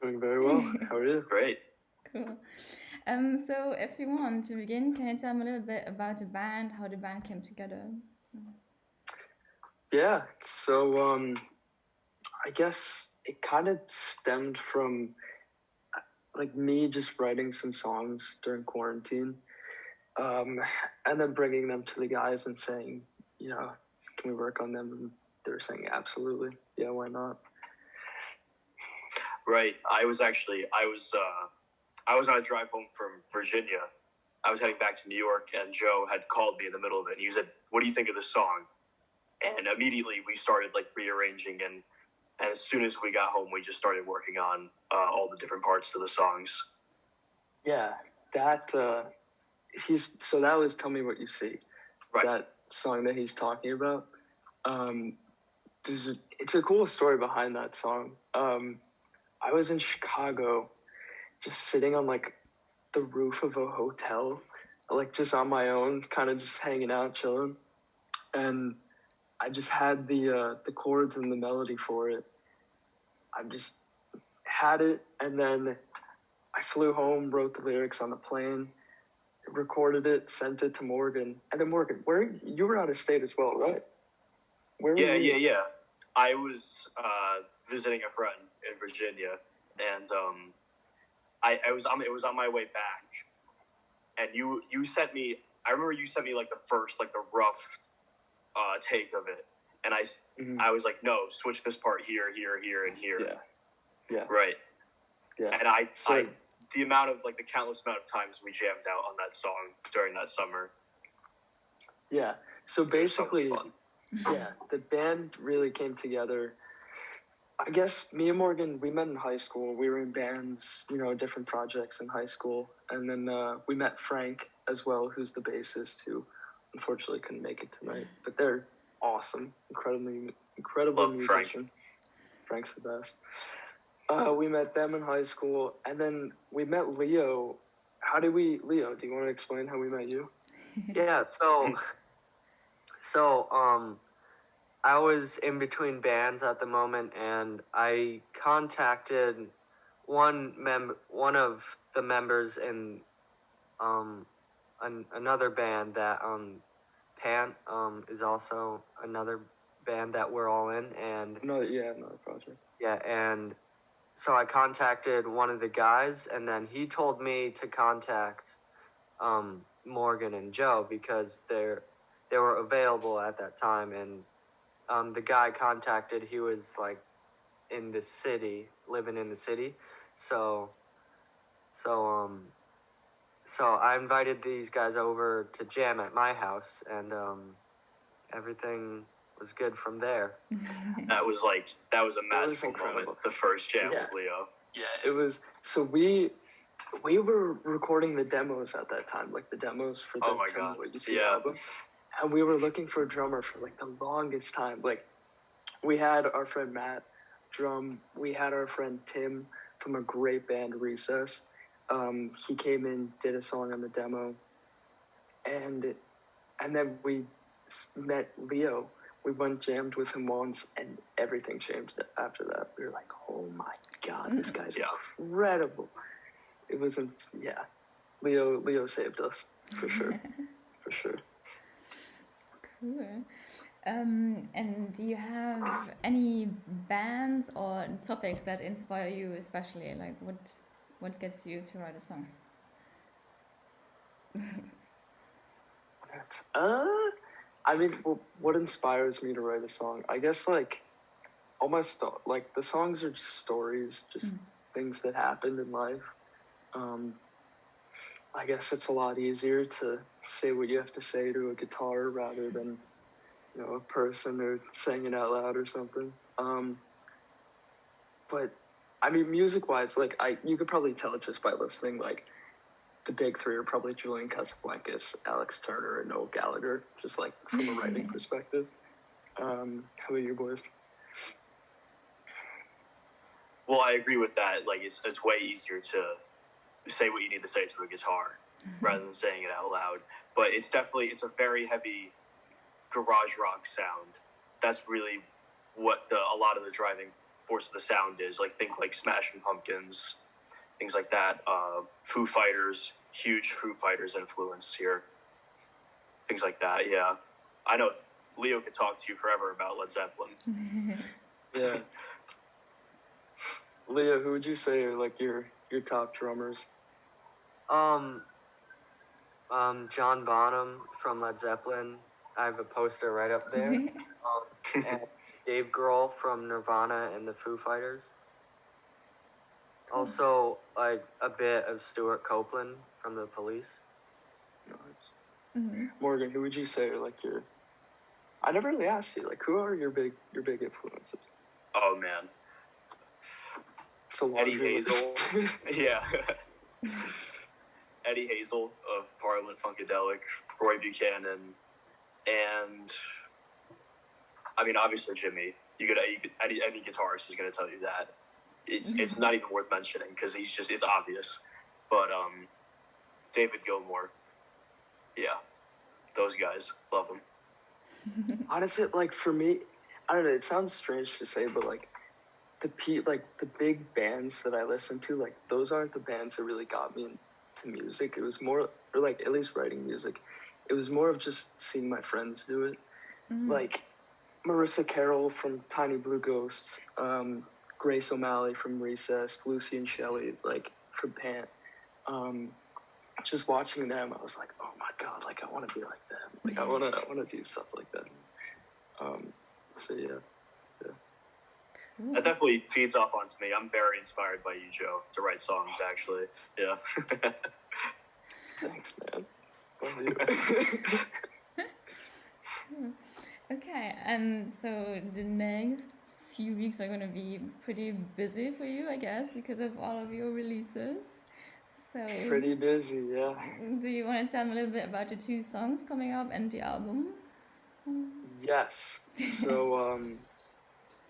Doing very well. How are you? Great. Cool. So if you want to begin, can you tell me a little bit about the band, how the band came together? Yeah. I guess it kind of stemmed from like me just writing some songs during quarantine, um, and then bringing them to the guys and saying, can we work on them? And they were saying, absolutely. Yeah, why not? Right. I was on a drive home from Virginia. I was heading back to New York, and Joe had called me in the middle of it, and he said, "What do you think of this song?" And immediately we started like rearranging, and as soon as we got home, we just started working on all the different parts to the songs. Yeah, that that was "Tell Me What You See," Right. That song that he's talking about. It's a cool story behind that song. I was in Chicago, just sitting on like the roof of a hotel, like just on my own, kind of just hanging out, chilling, and I just had the chords and the melody for it. I just had it, and then I flew home, wrote the lyrics on the plane, recorded it, sent it to Morgan, and then Morgan, where you were out of state as well, right? Yeah. I was visiting a friend in Virginia, and it was on my way back, and you sent me. I remember you sent me like the rough take of it, and I was like, no, switch this part here, and here. Yeah. Right. Yeah. And the amount of the countless amount of times we jammed out on that song during that summer. Yeah. So basically, so much fun. Yeah, the band really came together. I guess me and Morgan, we met in high school. We were in bands, different projects in high school. And then we met Frank as well, who's the bassist, who unfortunately couldn't make it tonight. But they're awesome, incredible Love musician. Frank's the best. We met them in high school, and then we met Leo. Leo, do you want to explain how we met you? Yeah, I was in between bands at the moment, and I contacted one of the members in another band that Pant is also another band that we're all in, and another project. Yeah, and so I contacted one of the guys, and then he told me to contact Morgan and Joe because they were available at that time, and the guy contacted, he was like in the city, living in the city, so I invited these guys over to jam at my house, and everything was good from there. That was a magical moment, the first jam with Leo. Yeah, it was. So we were recording the demos at that time, like the demos for the Tell Me What You See album. And we were looking for a drummer for like the longest time. Like we had our friend Matt drum. We had our friend Tim from a great band, Recess. He came in, did a song on the demo, and then we met Leo. We went jammed with him once, and everything changed after that. We were like, oh my God, this guy's incredible. It wasn't, Leo saved us, for sure. For sure. Cool. And do you have any bands or topics that inspire you especially? Like what gets you to write a song? I mean, what inspires me to write a song? I guess all my the songs are just stories, just things that happened in life. I guess it's a lot easier to say what you have to say to a guitar rather than, a person or saying it out loud or something. But I mean, music-wise, you could probably tell it just by listening. The big three are probably Julian Casablancas, Alex Turner, and Noel Gallagher, just from a writing perspective. How about you boys? Well, I agree with that. It's way easier to say what you need to say to a guitar rather than saying it out loud. But it's a very heavy garage rock sound. That's really what a lot of the driving force of the sound is. Like, think like Smashing Pumpkins, things like that. Foo Fighters, huge Foo Fighters influence here. Things like that, yeah. I know Leo could talk to you forever about Led Zeppelin. Yeah. Leo, who would you say are like your top drummers? John Bonham from Led Zeppelin. I have a poster right up there. And Dave Grohl from Nirvana and the Foo Fighters. Also, like a bit of Stuart Copeland from the Police. Nice. Morgan, who would you say are like your? I never really asked you. Like, who are your big influences? Oh man, Eddie Hazel. Yeah. Eddie Hazel of Parliament Funkadelic, Roy Buchanan, and I mean obviously Jimmy. Any guitarist is going to tell you that. It's not even worth mentioning because it's obvious. But David Gilmour, yeah, those guys, love them. Honestly, like for me, I don't know. It sounds strange to say, but like the big bands that I listen to, like those aren't the bands that really got me into music. It was more, or like at least writing music, it was more of just seeing my friends do it. Like Marissa Carroll from Tiny Blue Ghosts, Grace O'Malley from Recess, Lucy and Shelley like from Pant. Just watching them, I was like, oh my god, like I want to be like them. Like I want to do stuff like that. So yeah. That definitely feeds off onto me. I'm very inspired by you, Joe, to write songs. Actually, yeah. Thanks, man. Okay, and so the next few weeks are going to be pretty busy for you, I guess, because of all of your releases. So pretty busy, yeah. Do you want to tell me a little bit about the 2 songs coming up and the album? Yes. So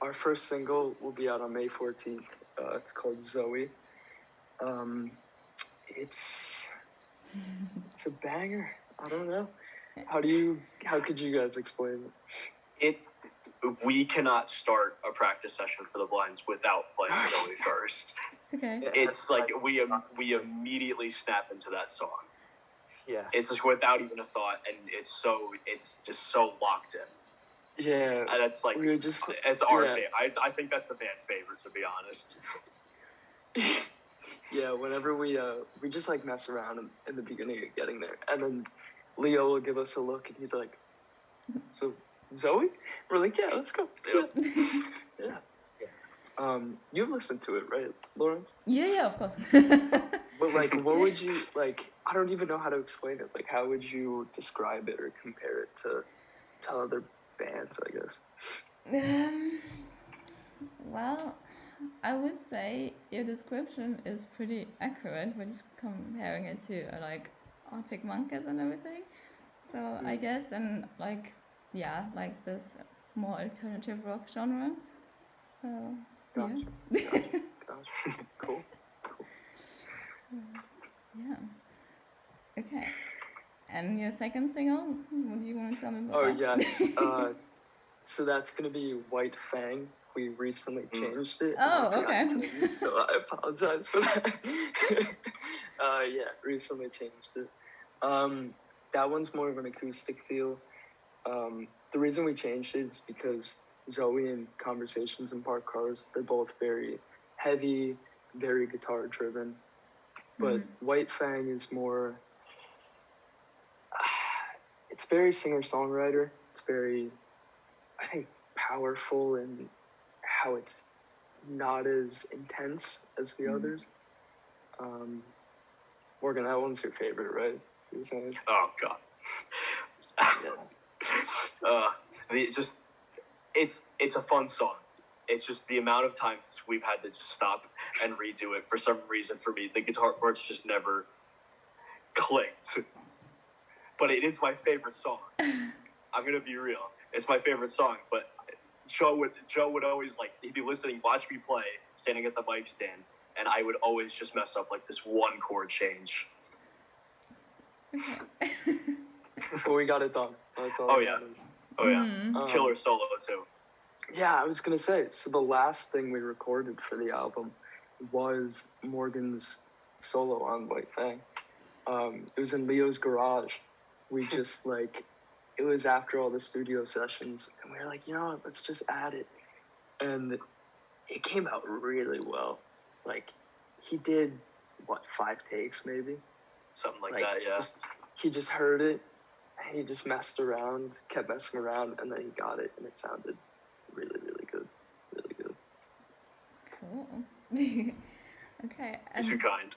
our first single will be out on May 14th. It's called Zoe. It's a banger. I don't know. How could you guys explain it? We cannot start a practice session for the blinds without playing Zoe first. Okay. It's like we immediately snap into that song. Yeah. It's just without even a thought, and it's just so locked in. Yeah. And that's like it's our favorite. I think that's the band favorite, to be honest. Yeah. Whenever we just like mess around in the beginning of getting there, and then Leo will give us a look, and he's like, "So Zoe?" We're like, "Yeah, let's go." Yeah. You've listened to it, right, Lawrence? Yeah, of course. But like, what would you like? I don't even know how to explain it. Like, how would you describe it or compare it to other bands? I guess. Well, I would say your description is pretty accurate when just comparing it to like Arctic Monkeys and everything. So I guess, and like this more alternative rock genre. So Gotcha. Cool. Yeah. Okay. And your second single, what do you want to tell me about? Oh yes. So that's gonna be White Fang. We recently changed it. Oh, okay. So I apologize for that. Recently changed it. That one's more of an acoustic feel. The reason we changed it is because Zoe and Conversations in Parked Cars, they're both very heavy, very guitar driven. But White Fang is more, it's very singer-songwriter. It's very, I think, powerful in how it's not as intense as the others. Morgan, that one's your favorite, right? You're saying? Oh, God. It's a fun song. It's just the amount of times we've had to just stop and redo it for some reason. For me, the guitar parts just never clicked. But it is my favorite song. I'm gonna be real. It's my favorite song. But Joe would always he'd be listening, watch me play, standing at the mic stand, and I would always just mess up this one chord change. But we got it done. That's all. Oh yeah. Killer solo too. Yeah, I was gonna say. So the last thing we recorded for the album was Morgan's solo on White Fang. It was in Leo's garage. We just like, it was after all the studio sessions, and we were like, you know what, let's just add it. And it came out really well. Like, he did, 5 takes maybe? Something like that, yeah. He just heard it, and he just messed around, kept messing around, and then he got it, and it sounded really, really good. Really good. Cool. Okay. It's too kind.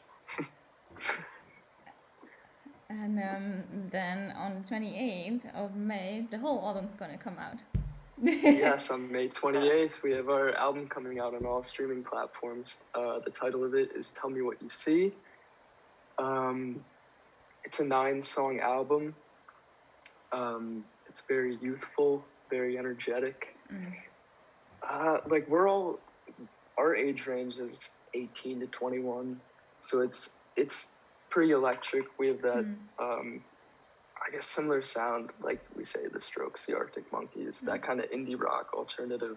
And then on the 28th of May, the whole album's gonna come out. Yes, on May 28th, we have our album coming out on all streaming platforms. The title of it is Tell Me What You See. It's a 9-song album. It's very youthful, very energetic. Like, our age range is 18 to 21, so it's pretty electric. We have that, I guess, similar sound, like we say, the Strokes, the Arctic Monkeys, that kind of indie rock alternative,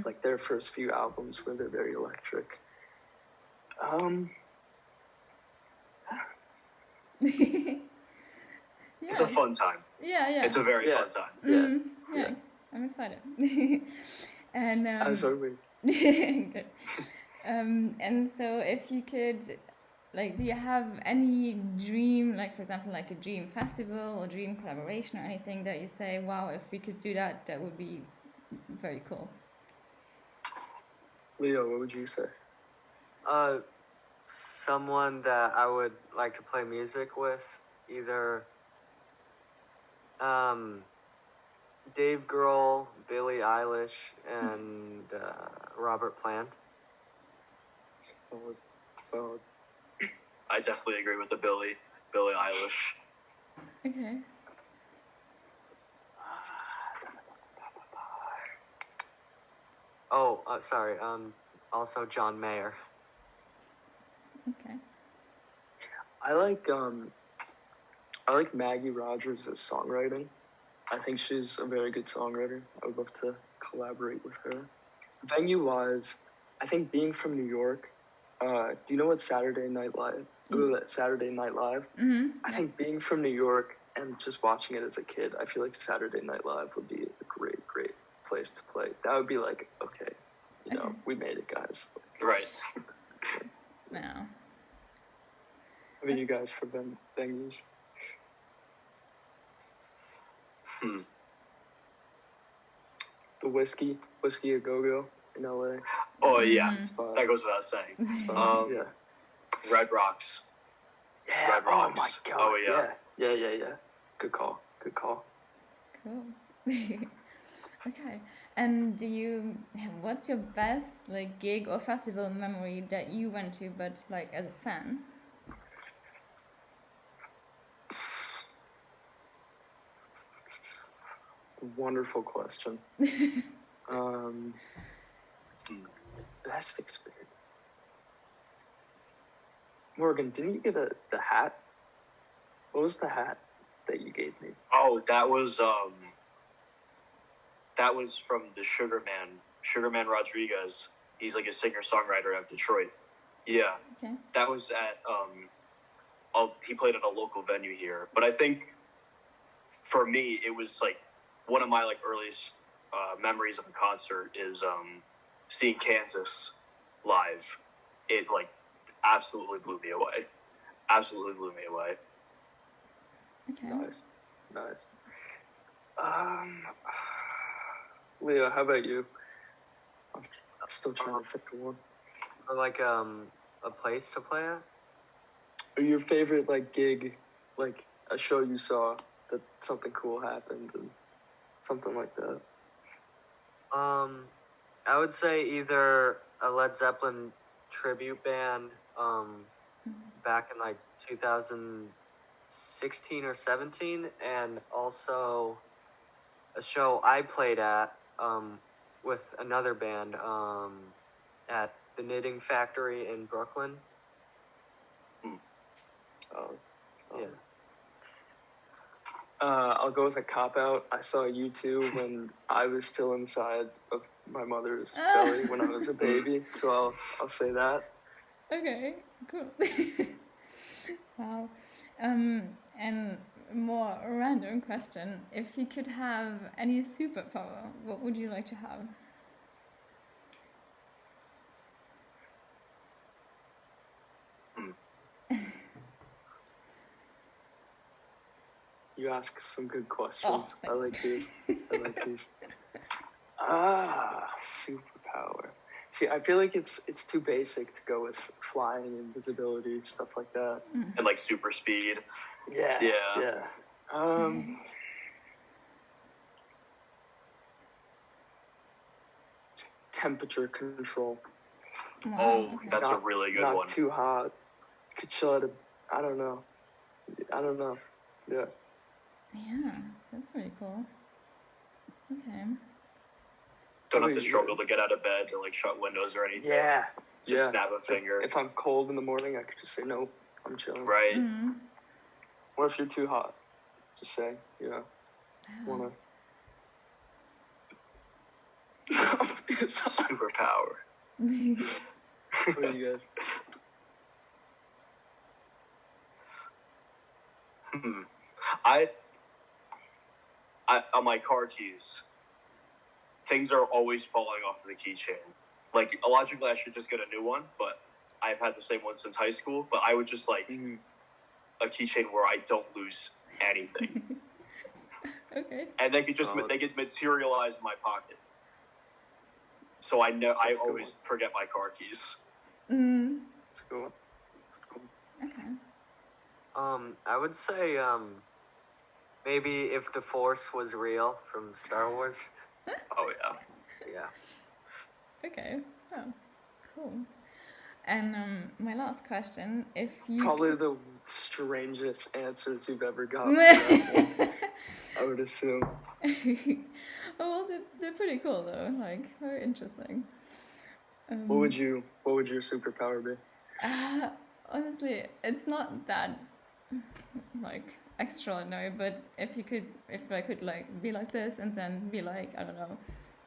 like their first few albums where they're very electric. It's a fun time. Yeah. It's a very fun time. Yeah. I'm excited. And so are we. Good. And so if you could, like, do you have any dream, like, for example, like a dream festival or dream collaboration or anything that you say, wow, if we could do that, that would be very cool? Leo, what would you say? Someone that I would like to play music with, either Dave Grohl, Billie Eilish, and Robert Plant. Solid. I definitely agree with the Billie Eilish. Okay. Oh, sorry. Also John Mayer. Okay. I like Maggie Rogers' songwriting. I think she's a very good songwriter. I would love to collaborate with her. Venue-wise, I think being from New York, do you know what Saturday Night Live? Saturday Night Live? I think being from New York and just watching it as a kid, I feel like Saturday Night Live would be a great, great place to play. That would be like, okay, you know, we made it, guys. Right. No. How about you guys for venues? The Whiskey A Go-Go in LA. Oh yeah, that goes without saying. Red Rocks. Yeah. Red Rocks. Oh my god. Oh yeah. Yeah. Good call. Cool. Okay. And what's your best like gig or festival memory that you went to, but like as a fan? Wonderful question. Best experience. Morgan, didn't you get the hat? What was the hat that you gave me? Oh, that was from the Sugarman Rodriguez. He's like a singer-songwriter out of Detroit. Yeah. Okay. That was at he played at a local venue here. But I think for me it was like one of my like earliest memories of a concert is seeing Kansas live. It like absolutely blew me away. Okay. Nice. Leo, how about you? I'm still trying to think of one. Like a place to play at? Or your favorite like gig, like a show you saw that something cool happened and something like that. I would say either a Led Zeppelin tribute band back in like 2016 or 17, and also a show I played at with another band at the Knitting Factory in Brooklyn. Oh, yeah. I'll go with a cop-out. I saw U2 when I was still inside of my mother's belly when I was a baby, so I'll say that. Okay, cool. Wow. And more random question. If you could have any superpower, what would you like to have? You ask some good questions. Oh, I like these. Superpower. See, I feel like it's too basic to go with flying, invisibility, stuff like that. And like super speed. Yeah. Temperature control. Wow, that's a really good one. Not too hot. Could chill at I don't know. Yeah. Yeah, that's really cool. Okay. Don't have to struggle to get out of bed or like shut windows or anything. Yeah. Just snap a finger. If I'm cold in the morning, I could just say, nope, I'm chilling. Right. Mm-hmm. What if you're too hot? Just say, wanna... Superpower. What are you guys? I on my car keys, things are always falling off of the keychain. Like, logically, I should just get a new one, but I've had the same one since high school. But I would just like a keychain where I don't lose anything. Okay. And they could just they get materialized in my pocket. So I know I always forget my car keys. That's cool. Okay. I would say maybe if the Force was real from Star Wars. Oh yeah. Yeah. Okay. Oh, cool. And my last question: if you probably the strangest answers you've ever gotten. I would assume. Well, they're pretty cool though. Like, very interesting. What would your superpower be? Honestly, it's not that like extraordinary. But if I could like be like this and then be like, I don't know,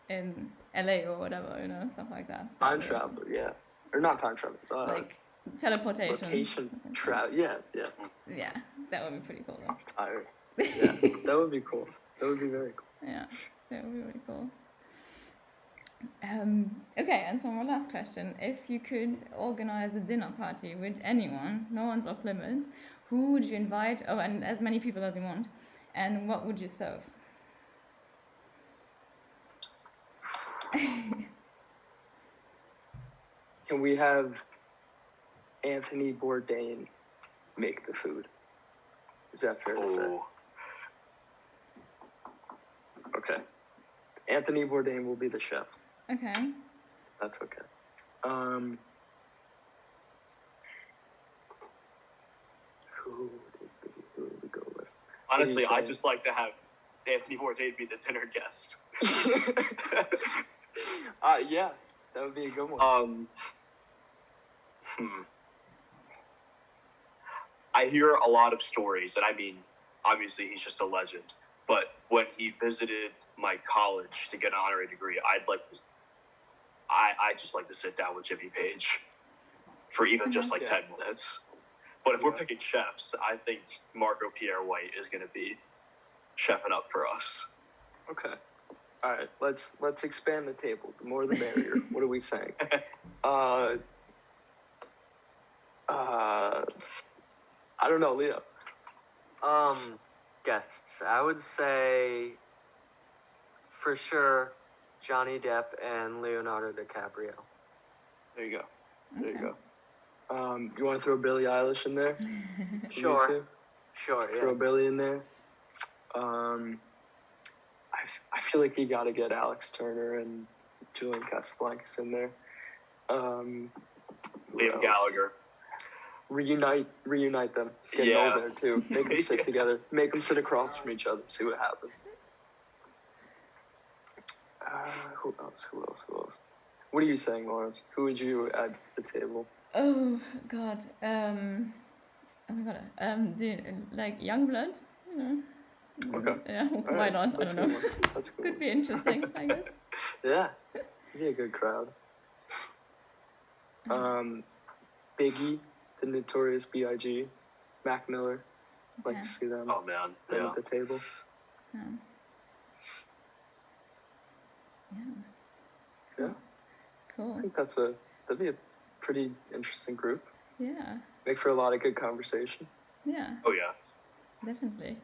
in LA or whatever, stuff like that. Time travel, yeah, or not time travel. Like teleportation. Location travel, yeah. Yeah, that would be pretty cool though. I'm tired. Yeah, that would be cool. That would be very cool. Yeah, that would be really cool. Okay, and so my last question. If you could organize a dinner party with anyone, no one's off limits, who would you invite? Oh, and as many people as you want. And what would you serve? Can we have Anthony Bourdain make the food? Is that fair to say? Okay. Anthony Bourdain will be the chef. Okay. That's okay. Who would we go with? Honestly, I'd just like to have Anthony Bourdain be the dinner guest. Yeah, that would be a good one. I hear a lot of stories, and I mean, obviously he's just a legend. But when he visited my college to get an honorary degree, I'd just like to sit down with Jimmy Page for even just 10 minutes. But if we're picking chefs, I think Marco Pierre White is going to be chefing up for us. Okay. All right. Let's expand the table. The more the merrier. What are we saying? I don't know, Leo. Guests. I would say for sure Johnny Depp and Leonardo DiCaprio. There you go. You want to throw Billie Eilish in there? Sure, yeah. Throw Billie in there. I feel like you got to get Alex Turner and Julian Casablancas in there. Liam Gallagher. Reunite them. Get Noel there too. Make them sit together. Make them sit across from each other. See what happens. Who else? What are you saying, Lawrence? Who would you add to the table? Oh God. Oh my God. Do you like Youngblood? Okay. Yeah, why right, not? I that's don't know. a good one. That's a good Could be interesting, I guess. Yeah, be a good crowd. Biggie, the Notorious B.I.G., Mac Miller. Like to see them. Oh man, them at the table. Yeah. Yeah. Cool. I think that'd be a pretty interesting group. Yeah. Make for a lot of good conversation. Yeah. Oh yeah. Definitely.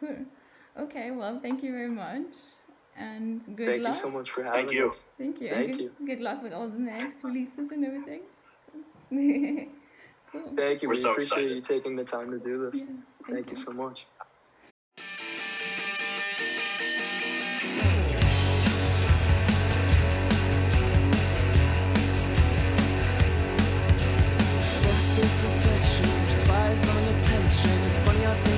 Cool. Okay, well, thank you very much. And good Thank luck. you so much for having us. Thank you. Thank and you. Good luck with all the next releases and everything. Cool. Thank you. We're We so appreciate excited. you taking the time to do this. Yeah, Thank you so much. Desperate perfection, despise loving attention. It's funny how things